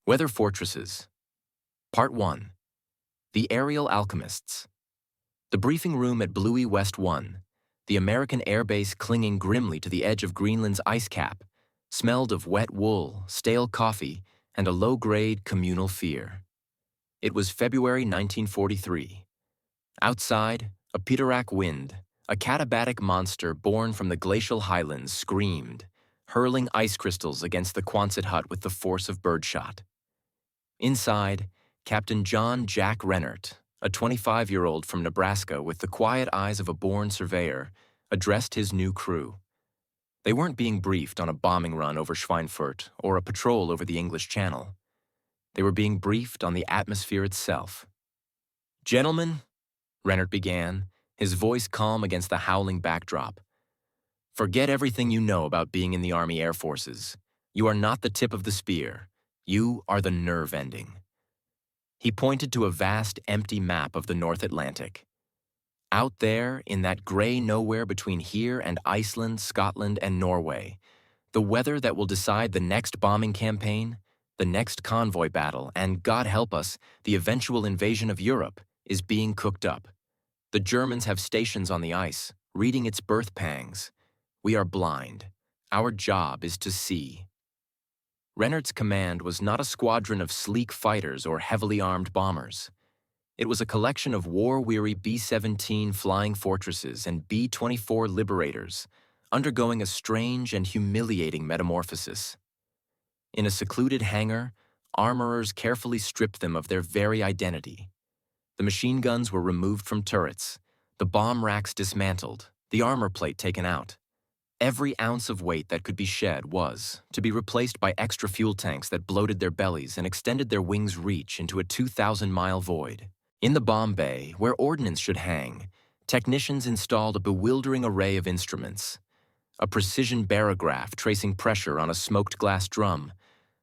Weather Fortresses. Part 1. The Aerial Alchemists. The briefing room at Bluey West 1, the American airbase clinging grimly to the edge of Greenland's ice cap, smelled of wet wool, stale coffee, and a low-grade communal fear. It was February 1943. Outside, a Peterak wind, a katabatic monster born from the glacial highlands, screamed, hurling ice crystals against the Quonset hut with the force of birdshot. Inside, Captain John Jack Rennert, a 25-year-old from Nebraska with the quiet eyes of a born surveyor, addressed his new crew. They weren't being briefed on a bombing run over Schweinfurt or a patrol over the English Channel. They were being briefed on the atmosphere itself. "Gentlemen," Rennert began, his voice calm against the howling backdrop, "forget everything you know about being in the Army Air Forces. You are not the tip of the spear. You are the nerve ending." He pointed to a vast, empty map of the North Atlantic. Out there, in that gray nowhere between here and Iceland, Scotland, and Norway, the weather that will decide the next bombing campaign, the next convoy battle, and, God help us, the eventual invasion of Europe, is being cooked up. The Germans have stations on the ice, reading its birth pangs. We are blind. Our job is to see. Rennert's command was not a squadron of sleek fighters or heavily armed bombers. It was a collection of war-weary B-17 flying fortresses and B-24 liberators, undergoing a strange and humiliating metamorphosis. In a secluded hangar, armorers carefully stripped them of their very identity. The machine guns were removed from turrets, the bomb racks dismantled, the armor plate taken out. Every ounce of weight that could be shed was to be replaced by extra fuel tanks that bloated their bellies and extended their wings' reach into a 2,000-mile void. In the bomb bay, where ordnance should hang, technicians installed a bewildering array of instruments. A precision barograph tracing pressure on a smoked glass drum,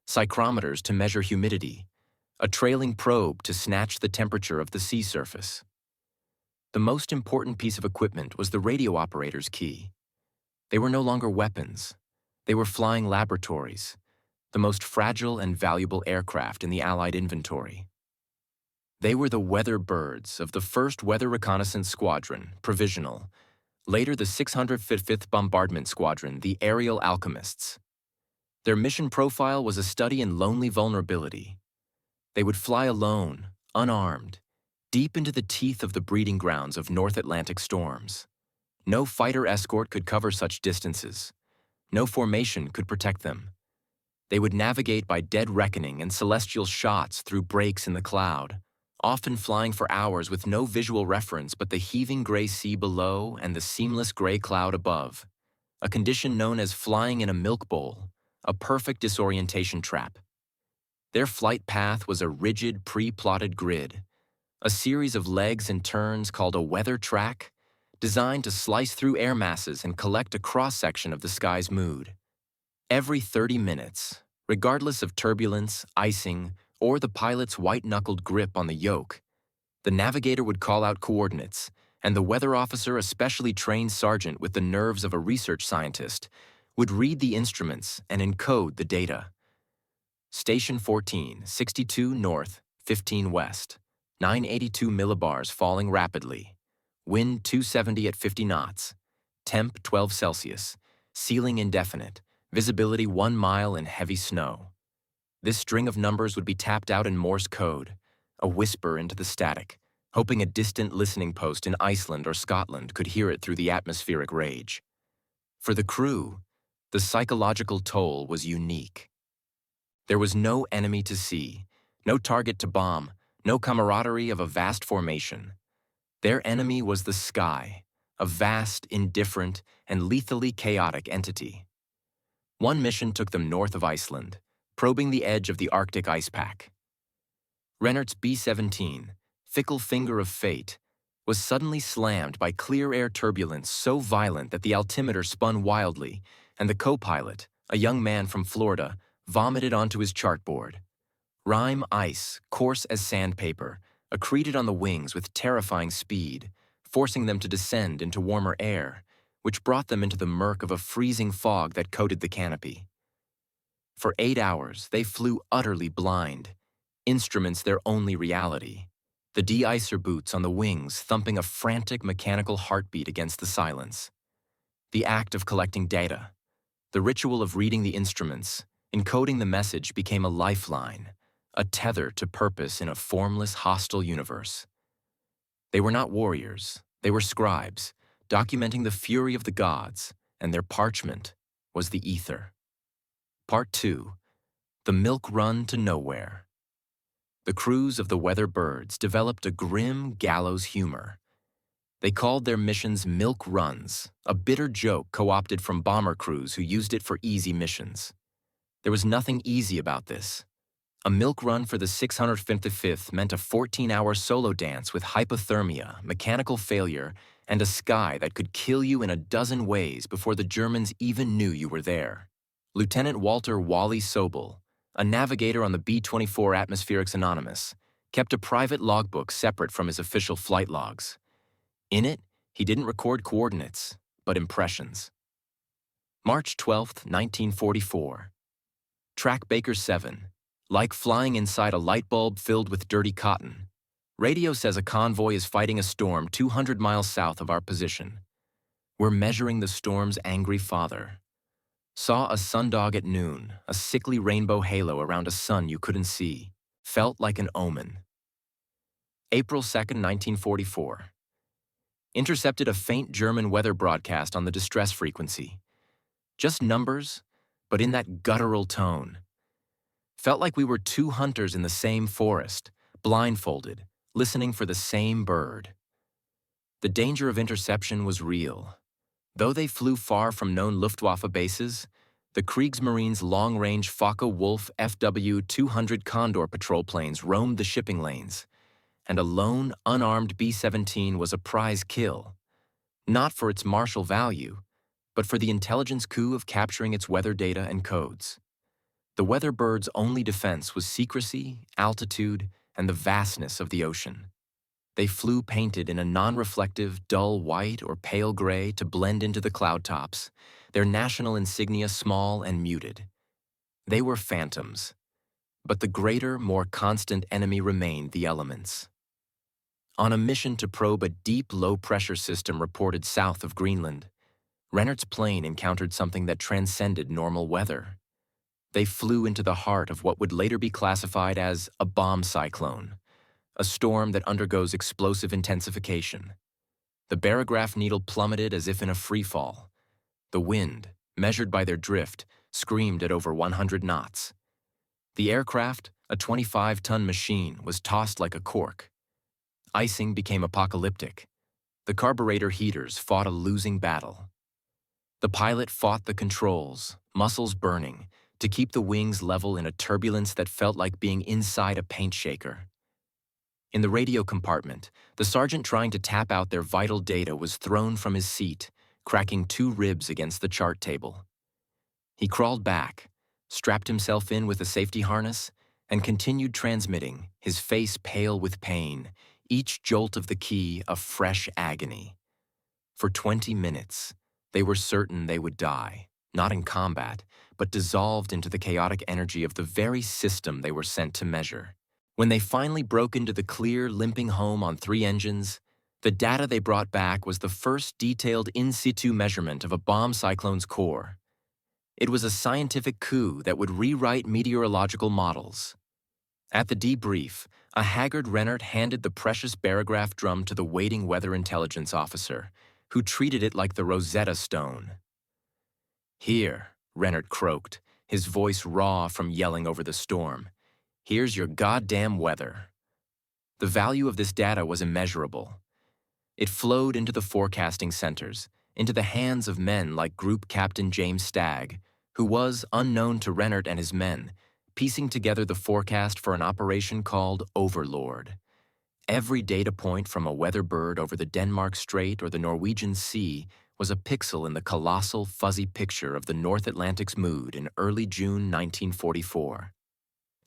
psychrometers to measure humidity, a trailing probe to snatch the temperature of the sea surface. The most important piece of equipment was the radio operator's key. They were no longer weapons. They were flying laboratories, the most fragile and valuable aircraft in the Allied inventory. They were the weather birds of the 1st Weather Reconnaissance Squadron, Provisional, later the 655th Bombardment Squadron, the Aerial Alchemists. Their mission profile was a study in lonely vulnerability. They would fly alone, unarmed, deep into the teeth of the breeding grounds of North Atlantic storms. No fighter escort could cover such distances. No formation could protect them. They would navigate by dead reckoning and celestial shots through breaks in the cloud, often flying for hours with no visual reference but the heaving gray sea below and the seamless gray cloud above, a condition known as flying in a milk bowl, a perfect disorientation trap. Their flight path was a rigid, pre-plotted grid, a series of legs and turns called a weather track, designed to slice through air masses and collect a cross-section of the sky's mood. Every 30 minutes, regardless of turbulence, icing, or the pilot's white-knuckled grip on the yoke, the navigator would call out coordinates, and the weather officer, a specially trained sergeant with the nerves of a research scientist, would read the instruments and encode the data. Station 14, 62 north, 15 west, 982 millibars falling rapidly, wind 270 at 50 knots, temp 12 Celsius, ceiling indefinite, visibility 1 mile in heavy snow. This string of numbers would be tapped out in Morse code, a whisper into the static, hoping a distant listening post in Iceland or Scotland could hear it through the atmospheric rage. For the crew, the psychological toll was unique. There was no enemy to see, no target to bomb, no camaraderie of a vast formation. Their enemy was the sky, a vast, indifferent, and lethally chaotic entity. One mission took them north of Iceland, probing the edge of the Arctic ice pack. Rennert's B-17, fickle finger of fate, was suddenly slammed by clear air turbulence so violent that the altimeter spun wildly, and the co-pilot, a young man from Florida, vomited onto his chartboard. Rime ice, coarse as sandpaper, accreted on the wings with terrifying speed, forcing them to descend into warmer air, which brought them into the murk of a freezing fog that coated the canopy. For 8 hours, they flew utterly blind, instruments their only reality. The de-icer boots on the wings thumping a frantic mechanical heartbeat against the silence. The act of collecting data, the ritual of reading the instruments, encoding the message became a lifeline, a tether to purpose in a formless, hostile universe. They were not warriors, they were scribes, documenting the fury of the gods, and their parchment was the ether. Part 2. The Milk Run to Nowhere. The crews of the Weather Birds developed a grim gallows humor. They called their missions milk runs, a bitter joke co-opted from bomber crews who used it for easy missions. There was nothing easy about this. A milk run for the 655th meant a 14-hour solo dance with hypothermia, mechanical failure, and a sky that could kill you in a dozen ways before the Germans even knew you were there. Lieutenant Walter Wally Sobel, a navigator on the B-24 Atmospherics Anonymous, kept a private logbook separate from his official flight logs. In it, he didn't record coordinates, but impressions. March 12, 1944. Track Baker 7. Like flying inside a light bulb filled with dirty cotton. Radio says a convoy is fighting a storm 200 miles south of our position. We're measuring the storm's angry father. Saw a sundog at noon, a sickly rainbow halo around a sun you couldn't see. Felt like an omen. April 2, 1944. Intercepted a faint German weather broadcast on the distress frequency. Just numbers, but in that guttural tone. Felt like we were two hunters in the same forest, blindfolded, listening for the same bird. The danger of interception was real. Though they flew far from known Luftwaffe bases, the Kriegsmarine's long-range Focke-Wulf FW-200 Condor patrol planes roamed the shipping lanes, and a lone, unarmed B-17 was a prize kill, not for its martial value, but for the intelligence coup of capturing its weather data and codes. The Weather Bird's only defense was secrecy, altitude, and the vastness of the ocean. They flew painted in a non-reflective, dull white or pale gray to blend into the cloud tops, their national insignia small and muted. They were phantoms, but the greater, more constant enemy remained the elements. On a mission to probe a deep, low-pressure system reported south of Greenland, Rennert's plane encountered something that transcended normal weather. They flew into the heart of what would later be classified as a bomb cyclone, a storm that undergoes explosive intensification. The barograph needle plummeted as if in a freefall. The wind, measured by their drift, screamed at over 100 knots. The aircraft, a 25-ton machine, was tossed like a cork. Icing became apocalyptic. The carburetor heaters fought a losing battle. The pilot fought the controls, muscles burning, to keep the wings level in a turbulence that felt like being inside a paint shaker. In the radio compartment, the sergeant trying to tap out their vital data was thrown from his seat, cracking 2 ribs against the chart table. He crawled back, strapped himself in with a safety harness, and continued transmitting, his face pale with pain, each jolt of the key a fresh agony. For 20 minutes, they were certain they would die, not in combat, but dissolved into the chaotic energy of the very system they were sent to measure. When they finally broke into the clear, limping home on 3 engines, the data they brought back was the first detailed in-situ measurement of a bomb cyclone's core. It was a scientific coup that would rewrite meteorological models. At the debrief, a haggard Rennert handed the precious barograph drum to the waiting weather intelligence officer, who treated it like the Rosetta Stone. "Here," Rennert croaked, his voice raw from yelling over the storm. "Here's your goddamn weather." The value of this data was immeasurable. It flowed into the forecasting centers, into the hands of men like Group Captain James Stagg, who was, unknown to Rennert and his men, piecing together the forecast for an operation called Overlord. Every data point from a weather bird over the Denmark Strait or the Norwegian Sea was a pixel in the colossal, fuzzy picture of the North Atlantic's mood in early June 1944.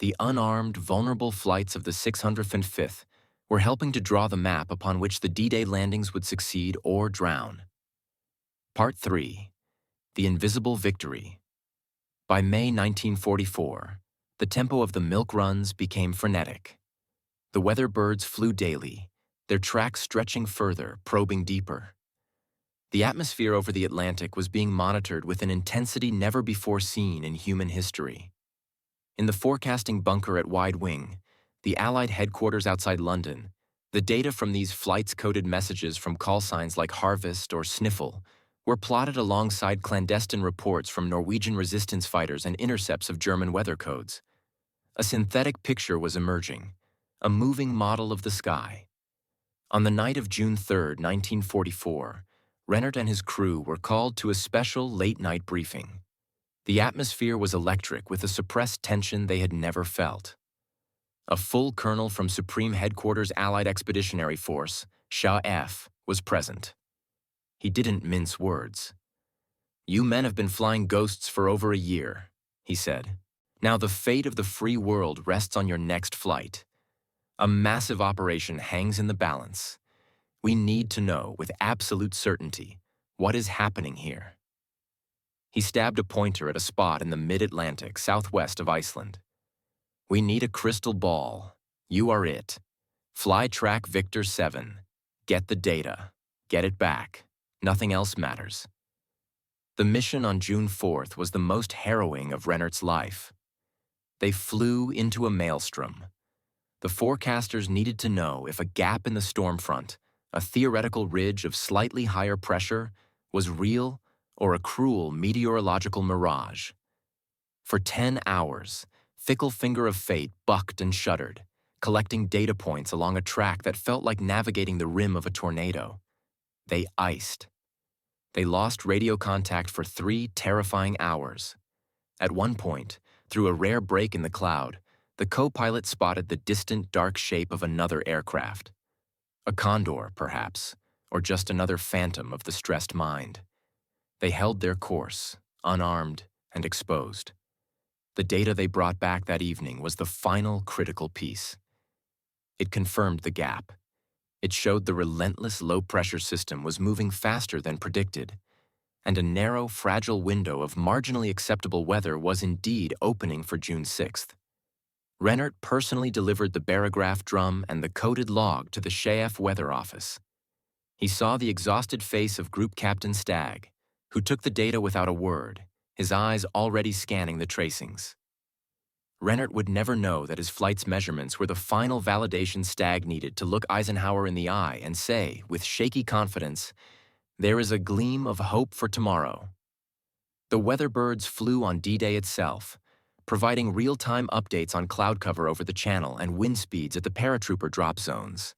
The unarmed, vulnerable flights of the 605th were helping to draw the map upon which the D-Day landings would succeed or drown. Part 3. The Invisible Victory. By May 1944, the tempo of the milk runs became frenetic. The weather birds flew daily, their tracks stretching further, probing deeper. The atmosphere over the Atlantic was being monitored with an intensity never before seen in human history. In the forecasting bunker at Wide Wing, the Allied headquarters outside London, the data from these flights coded messages from call signs like Harvest or Sniffle were plotted alongside clandestine reports from Norwegian resistance fighters and intercepts of German weather codes. A synthetic picture was emerging, a moving model of the sky. On the night of June 3, 1944, Rennert and his crew were called to a special late-night briefing. The atmosphere was electric with a suppressed tension they had never felt. A full colonel from Supreme Headquarters Allied Expeditionary Force, Shah F., was present. He didn't mince words. "You men have been flying ghosts for over a year," he said. "Now the fate of the free world rests on your next flight. A massive operation hangs in the balance. We need to know with absolute certainty what is happening here." He stabbed a pointer at a spot in the mid-Atlantic, southwest of Iceland. "We need a crystal ball. You are it. Fly track Victor 7. Get the data. Get it back. Nothing else matters." The mission on June 4th was the most harrowing of Rennert's life. They flew into a maelstrom. The forecasters needed to know if a gap in the storm front, a theoretical ridge of slightly higher pressure, was real or a cruel meteorological mirage. For 10 hours, Fickle Finger of Fate bucked and shuddered, collecting data points along a track that felt like navigating the rim of a tornado. They iced. They lost radio contact for 3 terrifying hours. At one point, through a rare break in the cloud, the co-pilot spotted the distant dark shape of another aircraft. A condor, perhaps, or just another phantom of the stressed mind. They held their course, unarmed and exposed. The data they brought back that evening was the final critical piece. It confirmed the gap. It showed the relentless low-pressure system was moving faster than predicted, and a narrow, fragile window of marginally acceptable weather was indeed opening for June 6th. Rennert personally delivered the barograph drum and the coded log to the Shaf Weather Office. He saw the exhausted face of Group Captain Stagg, who took the data without a word, his eyes already scanning the tracings. Rennert would never know that his flight's measurements were the final validation Stagg needed to look Eisenhower in the eye and say, with shaky confidence, "There is a gleam of hope for tomorrow." The weather birds flew on D-Day itself, providing real-time updates on cloud cover over the channel and wind speeds at the paratrooper drop zones.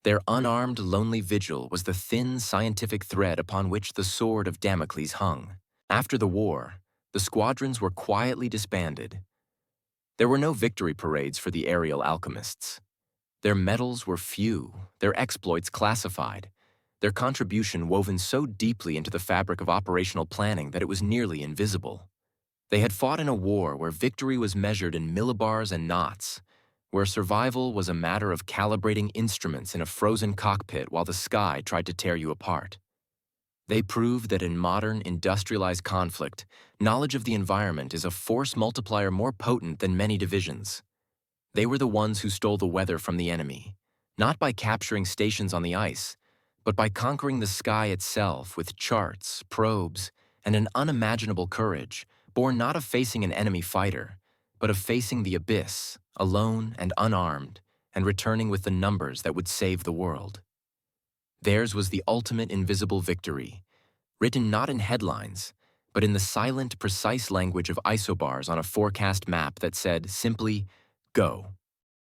Their unarmed, lonely vigil was the thin scientific thread upon which the sword of Damocles hung. After the war, the squadrons were quietly disbanded. There were no victory parades for the aerial alchemists. Their medals were few, their exploits classified, their contribution woven so deeply into the fabric of operational planning that it was nearly invisible. They had fought in a war where victory was measured in millibars and knots, where survival was a matter of calibrating instruments in a frozen cockpit while the sky tried to tear you apart. They proved that in modern, industrialized conflict, knowledge of the environment is a force multiplier more potent than many divisions. They were the ones who stole the weather from the enemy, not by capturing stations on the ice, but by conquering the sky itself with charts, probes, and an unimaginable courage, born not of facing an enemy fighter, but of facing the abyss, alone and unarmed, and returning with the numbers that would save the world. Theirs was the ultimate invisible victory, written not in headlines, but in the silent, precise language of isobars on a forecast map that said simply, "Go."